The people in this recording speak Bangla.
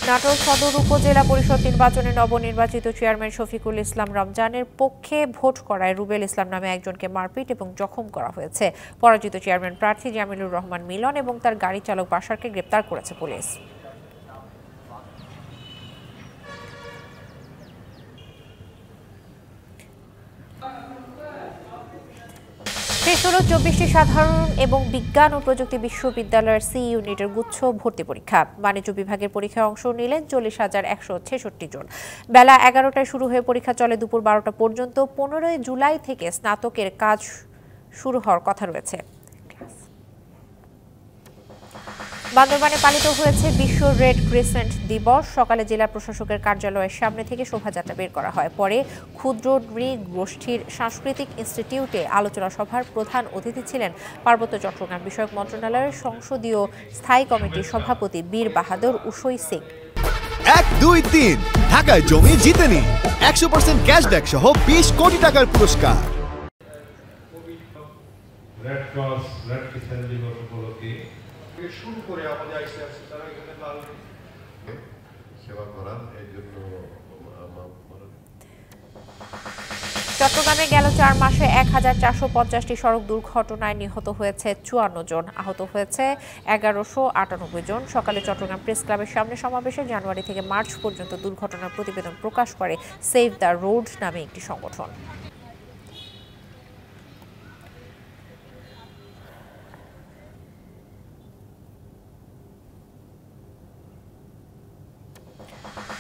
নাটোর সদর উপজেলা পরিষদ নির্বাচনে নবনির্বাচিত চেয়ারম্যান শফিকুল ইসলাম রমজানের পক্ষে ভোট করায় রুবেল ইসলাম নামে একজনকে মারপিট এবং জখম করা হয়েছে। পরাজিত চেয়ারম্যান প্রার্থী জামিলুর রহমান মিলন এবং তার গাড়ি চালক বাশারকে গ্রেপ্তার করেছে পুলিশ। শেষ হলো 24টি সাধারণ এবং বিজ্ঞান ও প্রযুক্তি বিশ্ববিদ্যালয়ের সি ইউনিটের গুচ্ছ ভর্তি পরীক্ষা। বাণিজ্য বিভাগের পরীক্ষায় অংশ নিলেন 40,166 জন। বেলা 11টায় শুরু হয়ে পরীক্ষা চলে দুপুর 12টা পর্যন্ত। 15 জুলাই থেকে স্নাতকের কাজ শুরু হওয়ার কথা রয়েছে। বান্দরবানে পালিত হয়েছে বিশ্ব রেড ক্রিসেন্ট দিবস। সকালে জেলা প্রশাসকের কার্যালয়ের সামনে থেকে শোভাযাত্রা বের করা হয়। পরে ক্ষুদ্র নৃগোষ্ঠীর সাংস্কৃতিক ইনস্টিটিউটে আলোচনা সভার প্রধান অতিথি ছিলেন পার্বত্য চট্টগ্রাম বিষয়ক মন্ত্রণালয়ের সংসদীয় স্থায়ী কমিটির সভাপতি বীর বাহাদুর উসই সিং। 1, 2, 3 ঢাকায় জমি জিতে নিন 100% ক্যাশব্যাক সহ 20 কোটি টাকার পুরস্কার। রেড ক্রস রেড ক্রিসেন্ট দিবস উপলক্ষে শুরু করে আমাদের আইসিআরসি তারা এখানে সেবা করার এই জন্য। চট্টগ্রামে গেল 4 মাসে 1450টি সড়ক দুর্ঘটনায় নিহত হয়েছে 54 জন, আহত হয়েছে 1198 জন। সকালে চট্টগ্রাম প্রেস ক্লাবের সামনে সমাবেশে জানুয়ারি থেকে মার্চ পর্যন্ত দুর্ঘটনার প্রতিবেদন প্রকাশ করে সেভ দ্য রোড নামে একটি সংগঠন।